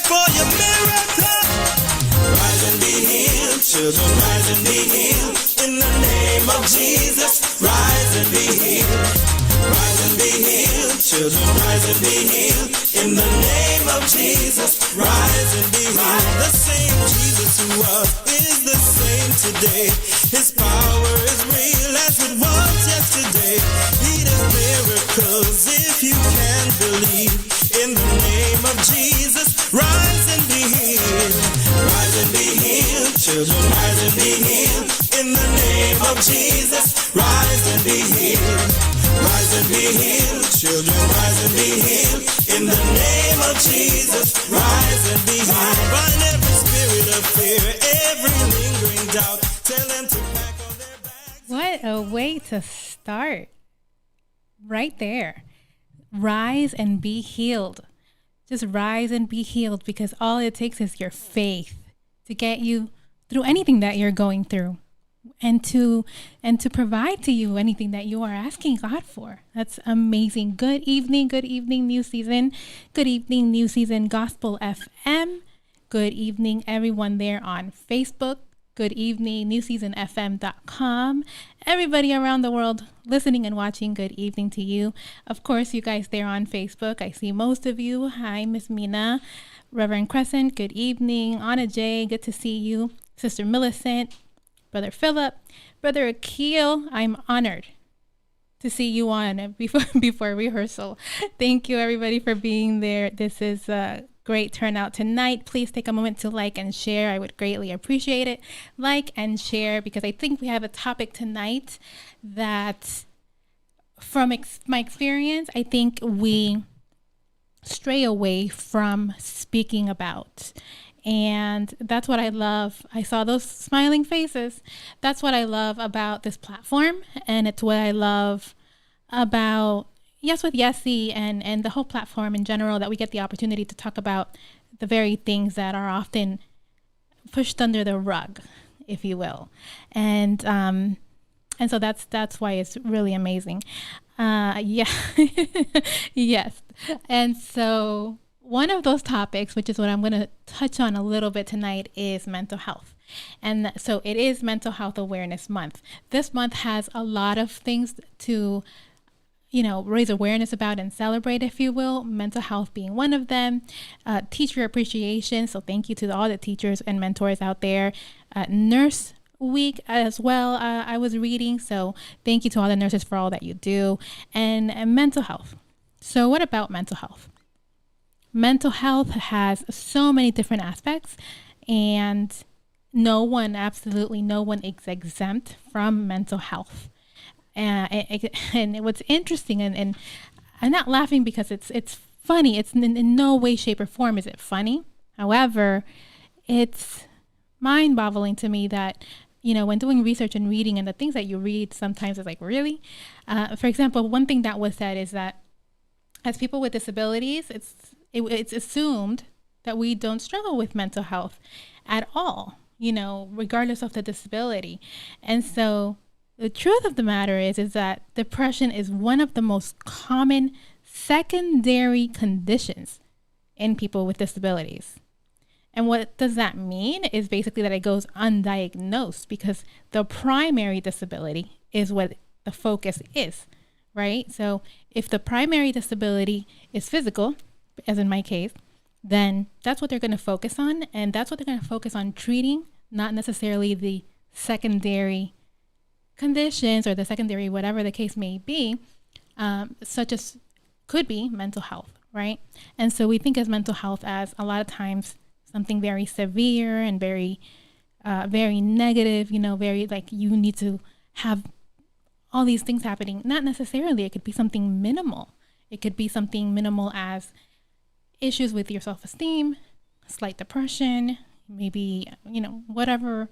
for your miracle. Rise and be healed, children, rise and be healed. In the name of Jesus, rise and be healed. Rise and be healed, children, rise and be healed. In the name of Jesus, rise and be healed. The same Jesus who was is the same today. His power is real as it was yesterday. He does miracles if you can believe. In the name of Jesus, rise and be healed. Rise and be healed, children, rise and be healed. In the name of Jesus, rise and be healed. Rise and be healed, children, rise and be healed. In the name of Jesus, rise and be healed. Bind every spirit of fear, every lingering doubt. Tell them to pack on their bags. What a way to start. Right there. Rise and be healed. Just rise and be healed, because all it takes is your faith to get you through anything that you're going through, and to provide to you anything that you are asking God for. That's amazing. Good evening, New Season. Good evening, New Season Gospel FM. Good evening, everyone there on Facebook. Good evening, newseasonfm.com. Everybody around the world listening and watching, good evening to you. Of course, you guys there on Facebook, I see most of you. Hi, Miss Mina. Reverend Crescent, good evening. Anna J, good to see you. Sister Millicent, Brother Philip, Brother Akil, I'm honored to see you on before rehearsal. Thank you, everybody, for being there. This is a great turnout tonight. Please take a moment to like and share. I would greatly appreciate it. Like and share, because I think we have a topic tonight that, from my experience, I think we stray away from speaking about. And that's what I love. I saw those smiling faces. That's what I love about this platform. And it's what I love about Yes with Yesse and the whole platform in general, that we get the opportunity to talk about the very things that are often pushed under the rug, if you will. And so that's why it's really amazing. Yeah. Yes. And so one of those topics, which is what I'm going to touch on a little bit tonight, is mental health. And so it is Mental Health Awareness Month. This month has a lot of things to, raise awareness about and celebrate, if you will. Mental health being one of them. Teacher appreciation. So thank you to all the teachers and mentors out there. Nurse Week as well, I was reading. So thank you to all the nurses for all that you do. And mental health. So what about mental health? Mental health has so many different aspects, and absolutely no one is exempt from mental health. And what's interesting, and I'm not laughing because it's funny. It's in no way, shape, or form is it funny. However, it's mind-boggling to me that, when doing research and reading, and the things that you read sometimes is like, really? For example, one thing that was said is that as people with disabilities, it's assumed that we don't struggle with mental health at all, regardless of the disability. And so the truth of the matter is that depression is one of the most common secondary conditions in people with disabilities. And what does that mean is basically that it goes undiagnosed, because the primary disability is what the focus is, right? So if the primary disability is physical, as in my case, then that's what they're going to focus on. And that's what they're going to focus on treating, not necessarily the secondary conditions or the secondary, whatever the case may be, such as could be mental health, right? And so we think of mental health as a lot of times something very severe and very negative, very like you need to have all these things happening. Not necessarily. It could be something minimal. It could be something minimal as issues with your self-esteem, slight depression, maybe, whatever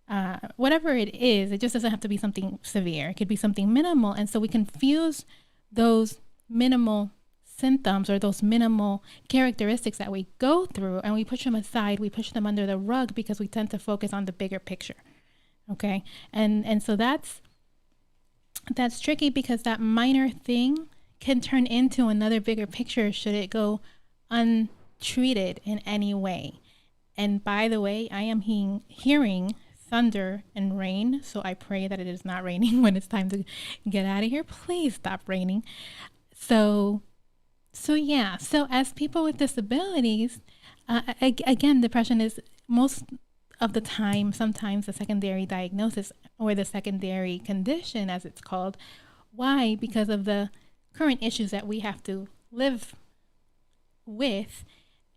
it is. It just doesn't have to be something severe. It could be something minimal. And so we confuse those minimal symptoms or those minimal characteristics that we go through, and we push them aside. We push them under the rug because we tend to focus on the bigger picture. Okay. And so that's tricky, because that minor thing can turn into another bigger picture should it go treated in any way. And by the way, I am hearing thunder and rain, so I pray that it is not raining when it's time to get out of here. Please stop raining. So yeah. So as people with disabilities, again, depression is most of the time, sometimes the secondary diagnosis or the secondary condition, as it's called. Why? Because of the current issues that we have to live with.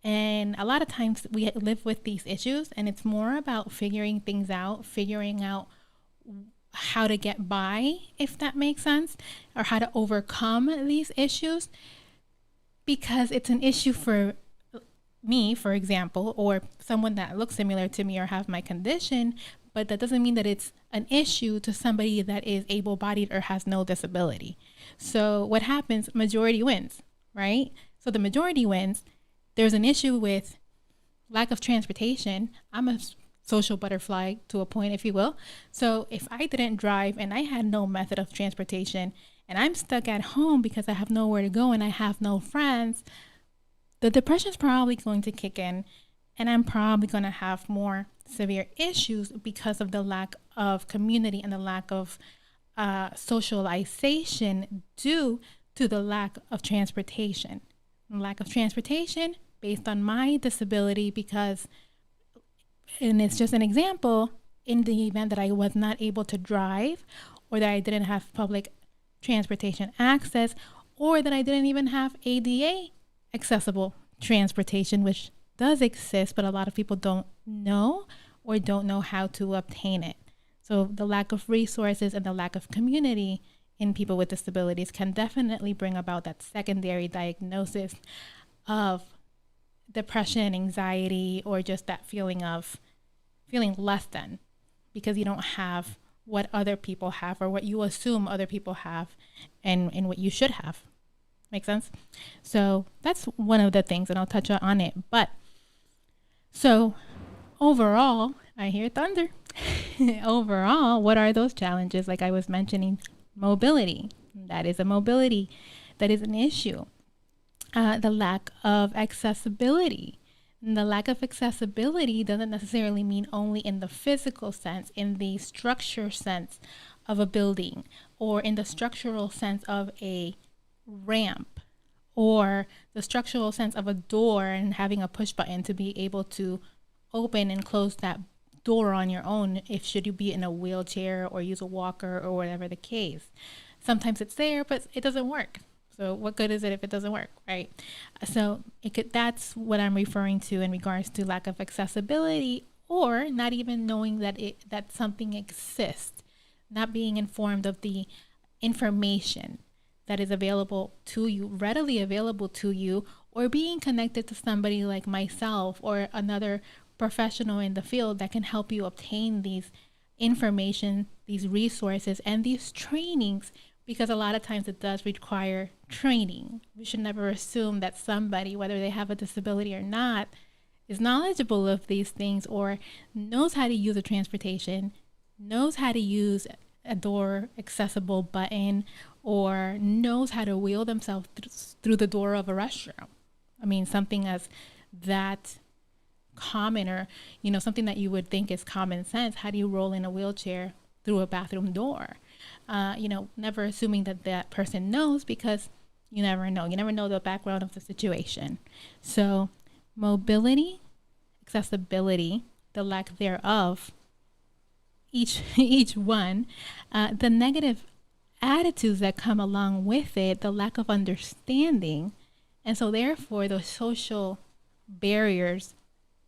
And a lot of times we live with these issues, and it's more about figuring things out, figuring out how to get by, if that makes sense, or how to overcome these issues, because it's an issue for me, for example, or someone that looks similar to me or have my condition, but that doesn't mean that it's an issue to somebody that is able-bodied or has no disability. So what happens? Majority wins, right? So the majority wins. There's an issue with lack of transportation. I'm a social butterfly to a point, if you will. So if I didn't drive and I had no method of transportation and I'm stuck at home because I have nowhere to go and I have no friends, the depression is probably going to kick in, and I'm probably going to have more severe issues because of the lack of community and the lack of socialization due to the lack of transportation. Lack of transportation based on my disability, because, and it's just an example, in the event that I was not able to drive, or that I didn't have public transportation access, or that I didn't even have ADA accessible transportation, which does exist, but a lot of people don't know or don't know how to obtain it. So the lack of resources and the lack of community in people with disabilities can definitely bring about that secondary diagnosis of depression, anxiety, or just that feeling of feeling less than, because you don't have what other people have or what you assume other people have and what you should have. Make sense? So that's one of the things, and I'll touch on it. But so overall, I hear thunder. Overall, what are those challenges? Like I was mentioning, mobility. That is a mobility. That is an issue. The lack of accessibility. And the lack of accessibility doesn't necessarily mean only in the physical sense, in the structure sense of a building, or in the structural sense of a ramp, or the structural sense of a door and having a push button to be able to open and close that door on your own, if should you be in a wheelchair or use a walker or whatever the case. Sometimes it's there, but it doesn't work. So what good is it if it doesn't work, right? So that's what I'm referring to in regards to lack of accessibility, or not even knowing that something exists, not being informed of the information that is available to you, readily available to you, or being connected to somebody like myself or another professional in the field that can help you obtain these information, these resources, and these trainings, because a lot of times it does require training. We should never assume that somebody, whether they have a disability or not, is knowledgeable of these things or knows how to use a transportation, knows how to use a door accessible button, or knows how to wheel themselves through the door of a restroom. I mean, something as that common, or, something that you would think is common sense. How do you roll in a wheelchair through a bathroom door? Never assuming that person knows, because you never know. You never know the background of the situation. So mobility, accessibility, the lack thereof, each one, the negative attitudes that come along with it, the lack of understanding, and so therefore the social barriers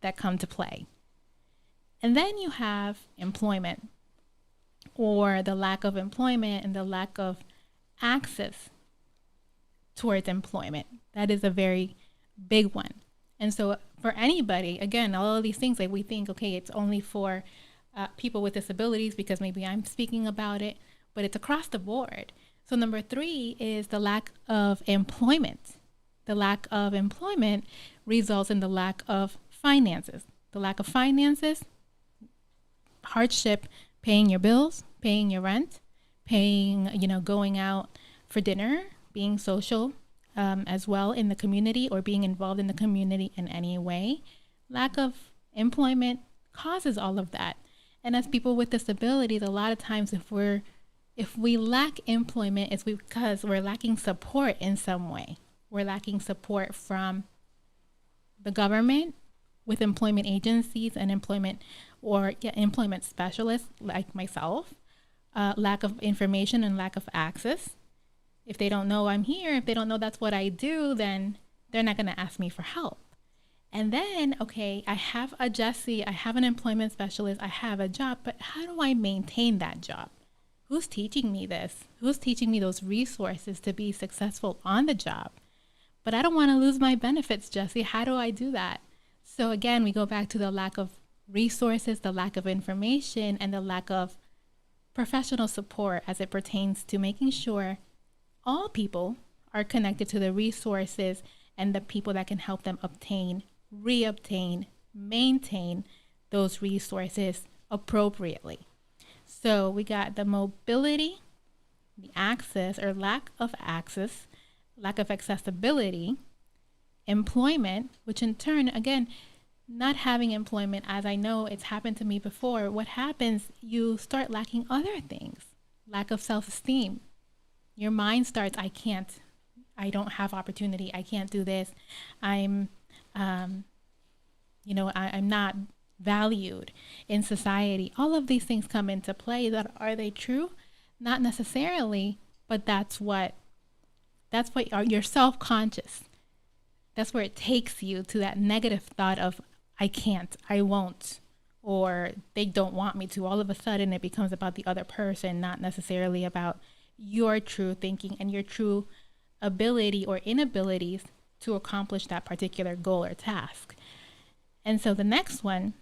that come to play. And then you have employment, or the lack of employment and the lack of access towards employment. That is a very big one. And so for anybody, again, all of these things, like we think, okay, it's only for people with disabilities because maybe I'm speaking about it, but it's across the board. So number 3 is the lack of employment. The lack of employment results in the lack of finances. The lack of finances, hardship, paying your bills, paying your rent, paying, going out for dinner, being social, as well in the community or being involved in the community in any way. Lack of employment causes all of that. And as people with disabilities, a lot of times if we lack employment, it's because we're lacking support in some way. We're lacking support from the government with employment agencies and employment specialists like myself. Lack of information and lack of access. If they don't know I'm here, if they don't know that's what I do, then they're not going to ask me for help. And then, okay, I have a Yesse, I have an employment specialist, I have a job, but how do I maintain that job? Who's teaching me this? Who's teaching me those resources to be successful on the job? But I don't want to lose my benefits, Yesse. How do I do that? So again, we go back to the lack of resources, the lack of information, and the lack of professional support as it pertains to making sure all people are connected to the resources and the people that can help them obtain, reobtain, maintain those resources appropriately. So we got the mobility, the access or lack of access, lack of accessibility, employment, which in turn, again, not having employment, as I know it's happened to me before, what happens, you start lacking other things. Lack of self-esteem. Your mind starts, I don't have opportunity, I can't do this, I'm not valued in society. All of these things come into play. Are they true? Not necessarily, but that's what you're self-conscious. That's where it takes you to that negative thought of, I can't, I won't, or they don't want me to. All of a sudden it becomes about the other person, not necessarily about your true thinking and your true ability or inabilities to accomplish that particular goal or task. And so the next one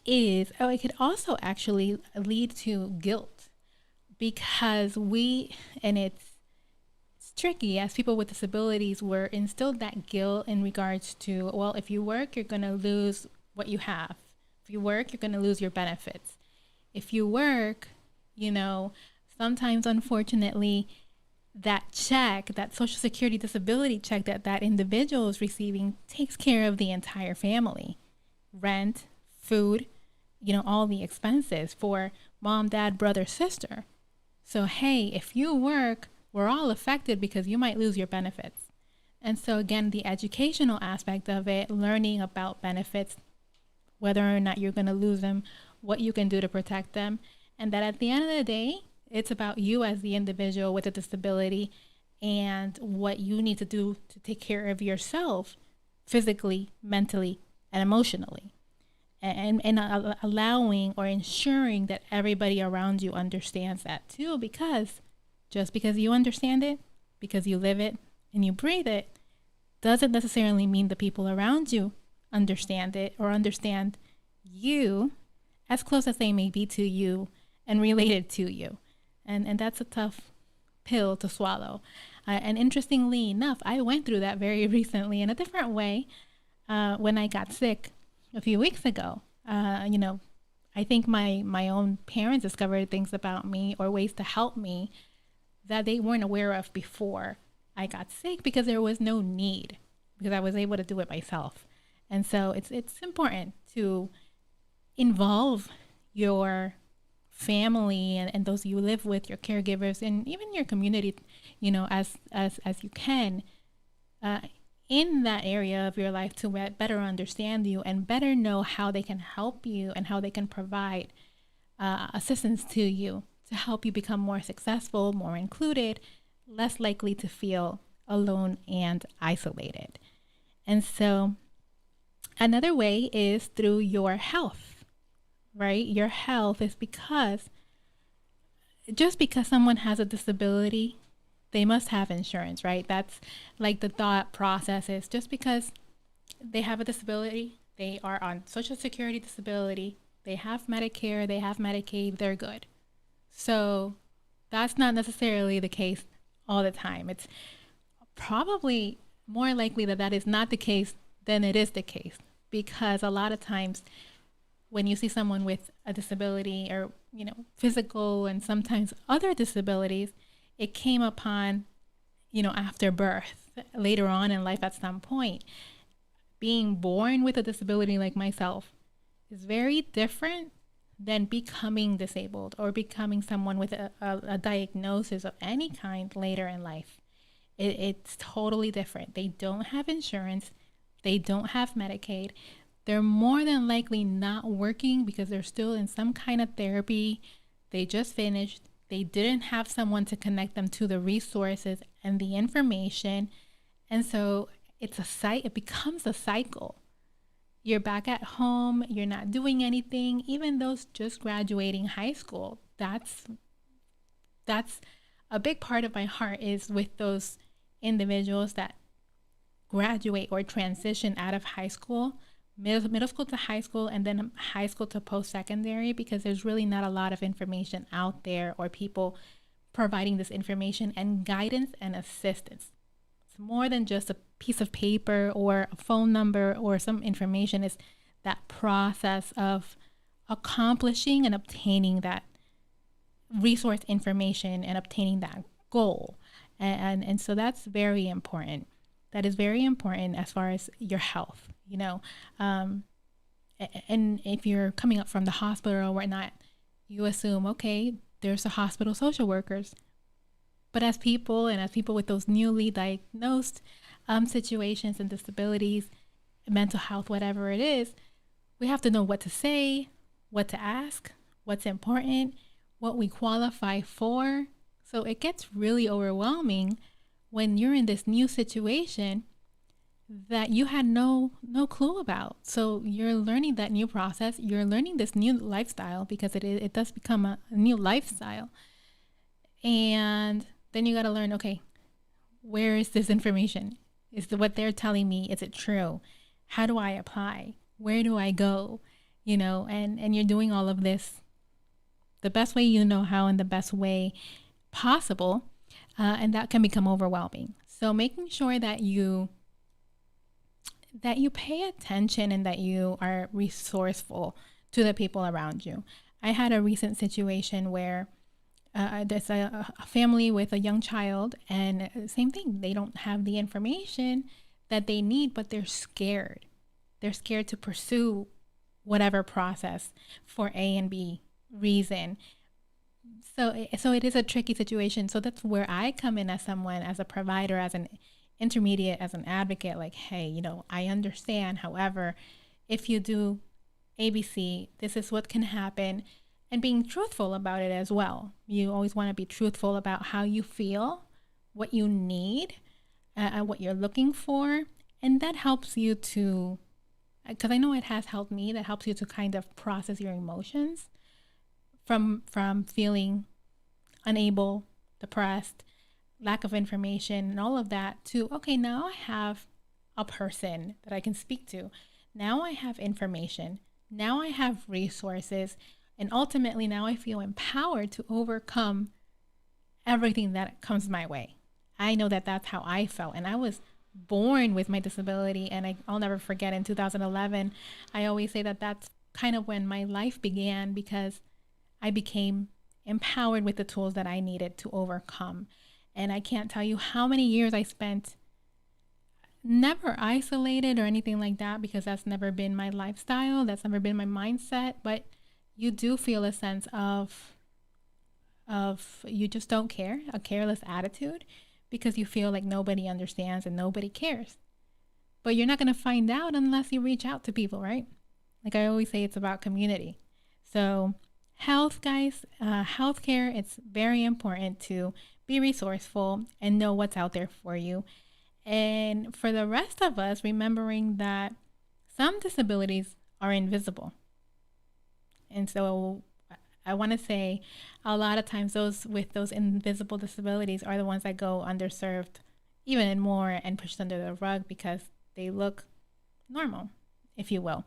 is, it could also actually lead to guilt, because it's tricky as people with disabilities, we're instilled that guilt in regards to, well, if you work, you're going to lose what you have. If you work, you're going to lose your benefits. If you work, sometimes unfortunately, that check, that Social Security disability check that individual is receiving takes care of the entire family. Rent, food, all the expenses for mom, dad, brother, sister. So, hey, if you work, we're all affected because you might lose your benefits. And so again, the educational aspect of it, learning about benefits, whether or not you're going to lose them, what you can do to protect them, and that at the end of the day, it's about you as the individual with a disability and what you need to do to take care of yourself physically, mentally, and emotionally. And allowing or ensuring that everybody around you understands that too, because just because you understand it, because you live it and you breathe it, doesn't necessarily mean the people around you understand it or understand you as close as they may be to you and related to you. And that's a tough pill to swallow. And interestingly enough, I went through that very recently in a different way when I got sick a few weeks ago. I think my own parents discovered things about me or ways to help me that they weren't aware of before I got sick, because there was no need, because I was able to do it myself. And so it's important to involve your family and those you live with, your caregivers, and even your community, as you can, in that area of your life to better understand you and better know how they can help you and how they can provide assistance to you to help you become more successful, more included, less likely to feel alone and isolated. And so another way is through your health, right? Your health is just because someone has a disability, they must have insurance, right? That's like the thought process is, just because they have a disability, they are on Social Security disability, they have Medicare, they have Medicaid, they're good. So that's not necessarily the case all the time. It's probably more likely that is not the case than it is the case, because a lot of times when you see someone with a disability or, physical and sometimes other disabilities, it came upon after birth, later on in life at some point. Being born with a disability like myself is very different than becoming disabled or becoming someone with a diagnosis of any kind later in life. It's totally different. They don't have insurance. They don't have Medicaid. They're more than likely not working because they're still in some kind of therapy. They just finished. They didn't have someone to connect them to the resources and the information. And so it becomes a cycle. You're back at home, you're not doing anything. Even those just graduating high school, that's a big part of my heart, is with those individuals that graduate or transition out of high school, middle school to high school, and then high school to post-secondary, because there's really not a lot of information out there or people providing this information and guidance and assistance. It's more than just a piece of paper or a phone number or some information. It's that process of accomplishing and obtaining that resource information and obtaining that goal. And so that's very important. That is very important as far as your health, and if you're coming up from the hospital or whatnot, you assume, okay, there's the hospital social workers. But as people with those newly diagnosed situations and disabilities, mental health, whatever it is, we have to know what to say, what to ask, what's important, what we qualify for. So it gets really overwhelming when you're in this new situation that you had no clue about. So you're learning that new process, you're learning this new lifestyle, because it does become a new lifestyle. And then you got to learn, okay, where is this information? Is what they're telling me, is it true? How do I apply? Where do I go? And you're doing all of this the best way you know how and the best way possible. And that can become overwhelming. So making sure that you pay attention and that you are resourceful to the people around you. I had a recent situation where there's a family with a young child, and same thing. They don't have the information that they need, but they're scared. They're scared to pursue whatever process for A and B reason. So it is a tricky situation. So that's where I come in as someone, as a provider, as an intermediate, as an advocate, like, hey, I understand. However, if you do ABC, this is what can happen. And being truthful about it as well. You always want to be truthful about how you feel, what you need, what you're looking for. And that helps you to, because I know it has helped me, that helps you to kind of process your emotions from feeling unable, depressed, lack of information, and all of that, to, okay, now I have a person that I can speak to. Now I have information. Now I have resources. And ultimately, now I feel empowered to overcome everything that comes my way. I know that that's how I felt. And I was born with my disability. And I'll never forget, in 2011, I always say that that's kind of when my life began, because I became empowered with the tools that I needed to overcome. And I can't tell you how many years I spent never isolated or anything like that, because that's never been my lifestyle. That's never been my mindset. But you do feel a sense of you just don't care, a careless attitude, because you feel like nobody understands and nobody cares. But you're not going to find out unless you reach out to people, right? Like I always say, it's about community. So health, guys, healthcare, it's very important to be resourceful and know what's out there for you. And for the rest of us, remembering that some disabilities are invisible. And so I want to say a lot of times those with those invisible disabilities are the ones that go underserved even more and pushed under the rug, because they look normal, if you will.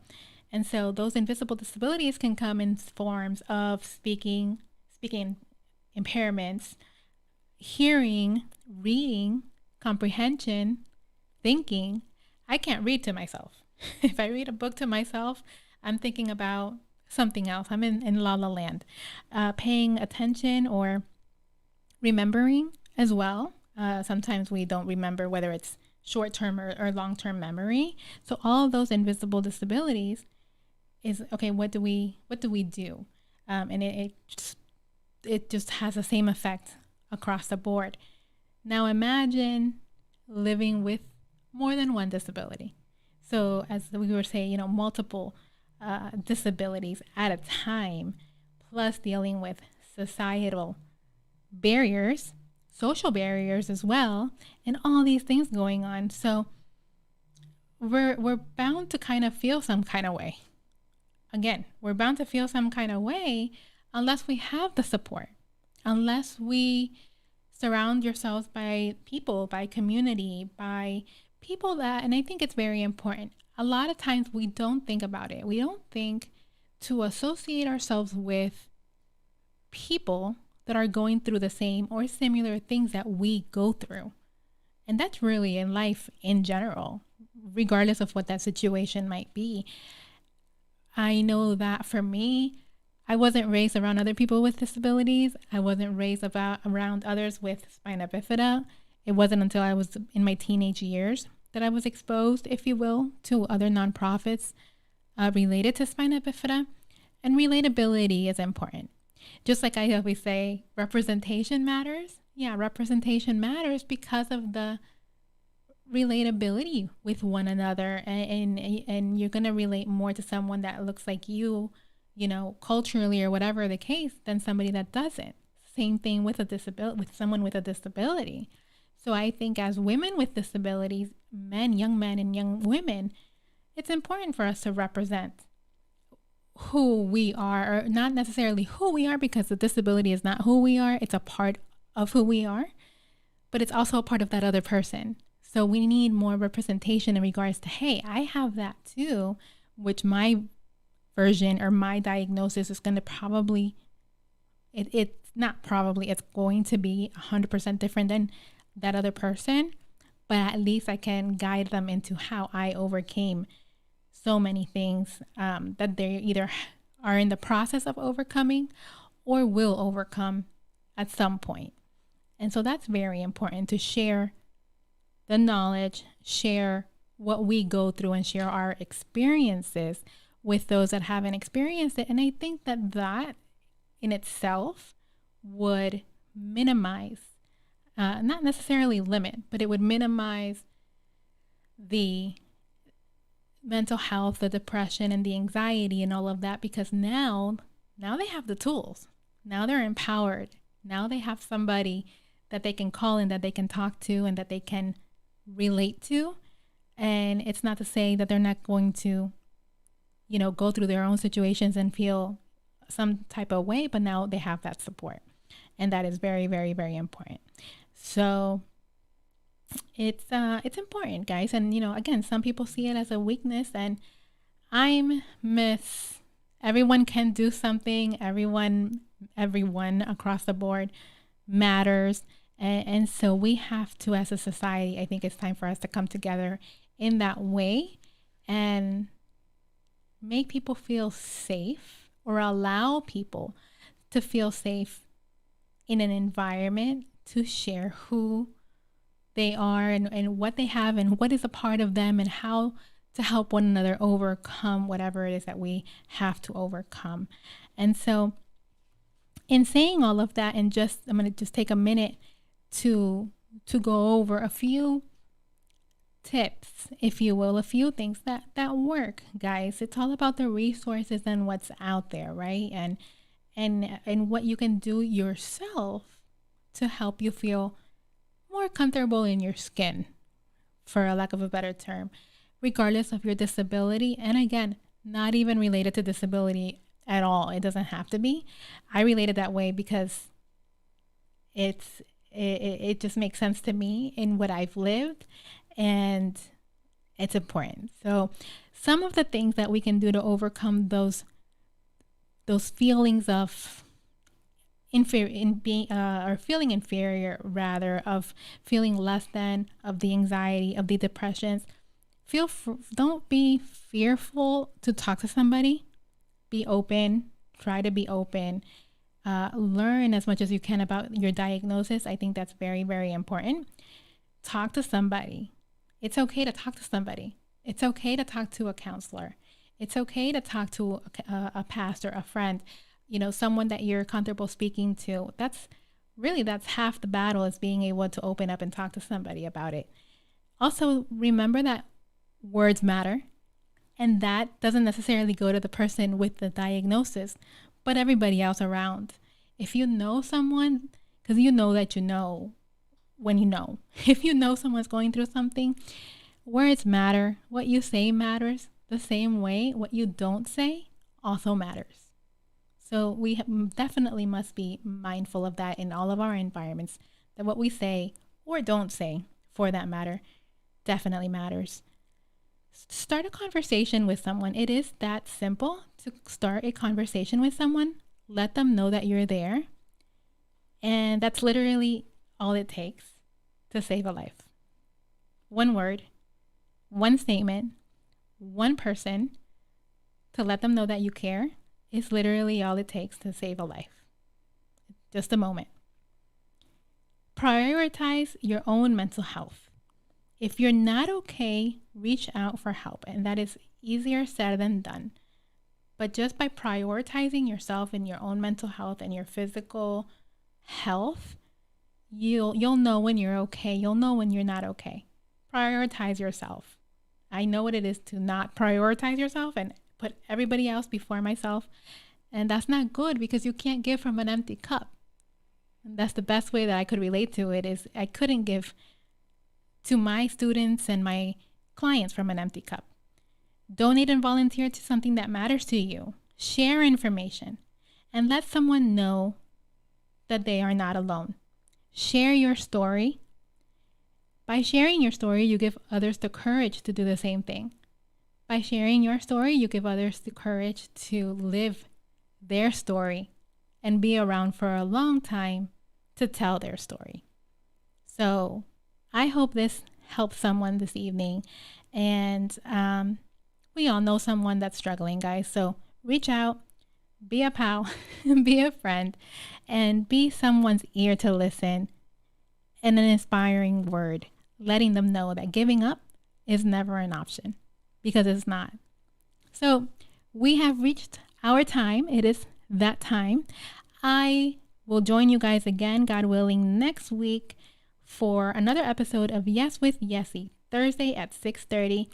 And so those invisible disabilities can come in forms of speaking impairments, hearing, reading, comprehension, thinking. I can't read to myself. If I read a book to myself, I'm thinking about something else. I'm in la la land. Paying attention or remembering as well. Sometimes we don't remember whether it's short-term or long-term memory. So all of those invisible disabilities is, okay, what do we do? And it just has the same effect across the board. Now imagine living with more than one disability. So as we were saying, multiple disabilities at a time, plus dealing with societal barriers, social barriers as well, and all these things going on. So we're bound to kind of feel some kind of way. Again, we're bound to feel some kind of way unless we have the support, unless we surround yourselves by people, by community, by people that, and I think it's very important. A lot of times we don't think about it. We don't think to associate ourselves with people that are going through the same or similar things that we go through. And that's really in life in general, regardless of what that situation might be. I know that for me, I wasn't raised around other people with disabilities. I wasn't raised around others with spina bifida. It wasn't until I was in my teenage years that I was exposed, if you will, to other nonprofits related to spina bifida. And relatability is important. Just like I always say, representation matters. Yeah, representation matters because of the relatability with one another, and you're going to relate more to someone that looks like you, culturally or whatever the case, than somebody that doesn't. Same thing with with someone with a disability. So I think as women with disabilities, young men and young women, it's important for us to represent who we are, or not necessarily who we are, because the disability is not who we are. It's a part of who we are, but it's also a part of that other person. So we need more representation in regards to, hey, I have that too, which my version or my diagnosis is going to probably, it's going to be 100% different than that other person, but at least I can guide them into how I overcame so many things that they either are in the process of overcoming or will overcome at some point. And so that's very important, to share the knowledge, share what we go through, and share our experiences with those that haven't experienced it. And I think that in itself would minimize, not necessarily limit, but it would minimize the mental health, the depression, and the anxiety and all of that, because now they have the tools. Now they're empowered. Now they have somebody that they can call and that they can talk to and that they can relate to. And it's not to say that they're not going to, go through their own situations and feel some type of way, but now they have that support. And that is very, very, very important. So it's important, guys. And, again, some people see it as a weakness, and I'm Miss Everyone can do something. Everyone across the board matters. And so we have to, as a society, I think it's time for us to come together in that way and make people feel safe, or allow people to feel safe in an environment to share who they are and what they have and what is a part of them, and how to help one another overcome whatever it is that we have to overcome. And so in saying all of that, and I'm going to just take a minute to go over a few tips, if you will, a few things that work, guys. It's all about the resources and what's out there, right? And what you can do yourself to help you feel more comfortable in your skin, for a lack of a better term, regardless of your disability. And again, not even related to disability at all. It doesn't have to be. I relate it that way because it just makes sense to me in what I've lived, and it's important. So some of the things that we can do to overcome those feelings of feeling inferior, rather, of feeling less than, of the anxiety, of the depressions. Don't be fearful to talk to somebody. Be open. Try to be open. Learn as much as you can about your diagnosis. I think that's very, very important. Talk to somebody. It's okay to talk to somebody. It's okay to talk to a counselor. It's okay to talk to a pastor, a friend, someone that you're comfortable speaking to. That's half the battle, is being able to open up and talk to somebody about it. Also, remember that words matter, and that doesn't necessarily go to the person with the diagnosis, but everybody else around. If you know someone, because you know that you know when you know. If you know someone's going through something, words matter. What you say matters. The same way what you don't say also matters. So we definitely must be mindful of that in all of our environments, that what we say or don't say, for that matter, definitely matters. Start a conversation with someone. It is that simple to start a conversation with someone. Let them know that you're there. And that's literally all it takes to save a life. One word, one statement, one person to let them know that you care is literally all it takes to save a life. Just a moment. Prioritize your own mental health. If you're not okay, reach out for help. And that is easier said than done. But just by prioritizing yourself and your own mental health and your physical health, you'll know when you're okay. You'll know when you're not okay. Prioritize yourself. I know what it is to not prioritize yourself and put everybody else before myself. And that's not good, because you can't give from an empty cup. And that's the best way that I could relate to it, is I couldn't give to my students and my clients from an empty cup. Donate and volunteer to something that matters to you. Share information and let someone know that they are not alone. Share your story. By sharing your story, you give others the courage to do the same thing. By sharing your story, you give others the courage to live their story and be around for a long time to tell their story. So I hope this helps someone this evening. And we all know someone that's struggling, guys. So reach out, be a pal, be a friend, and be someone's ear to listen, and an inspiring word, letting them know that giving up is never an option, because it's not. So we have reached our time. It is that time. I will join you guys again, God willing, next week for another episode of Yes with Yesse, Thursday at 6:30.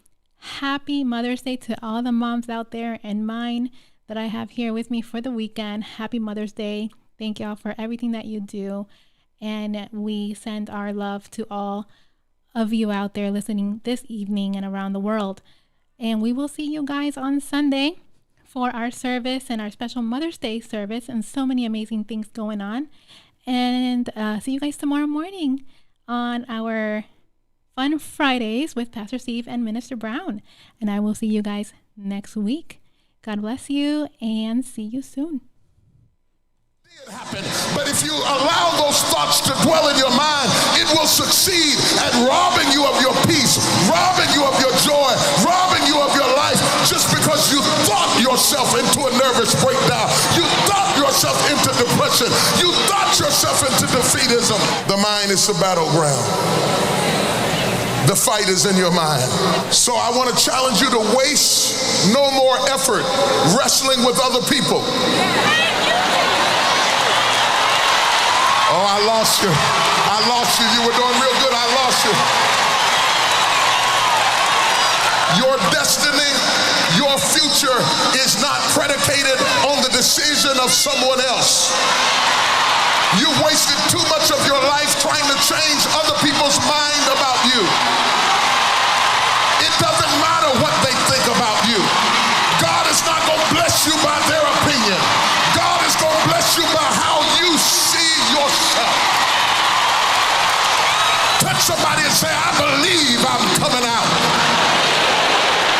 Happy Mother's Day to all the moms out there, and mine that I have here with me for the weekend. Happy Mother's Day. Thank y'all for everything that you do. And we send our love to all of you out there listening this evening and around the world. And we will see you guys on Sunday for our service and our special Mother's Day service, and so many amazing things going on. And see you guys tomorrow morning on our Fun Fridays with Pastor Steve and Minister Brown. And I will see you guys next week. God bless you, and see you soon. Happen. But if you allow those thoughts to dwell in your mind, it will succeed at robbing you of your peace, robbing you of your joy, robbing you of your life, just because you thought yourself into a nervous breakdown. You thought yourself into depression. You thought yourself into defeatism. The mind is the battleground. The fight is in your mind. So I want to challenge you to waste no more effort wrestling with other people. Oh, I lost you. I lost you. You were doing real good. I lost you. Your destiny, your future is not predicated on the decision of someone else. You've wasted too much of your life trying to change other people's mind about you. It doesn't matter what they think about you. God is not going to bless you by their opinion. God is going to bless you by how you see yourself. Touch somebody and say, I believe I'm coming out.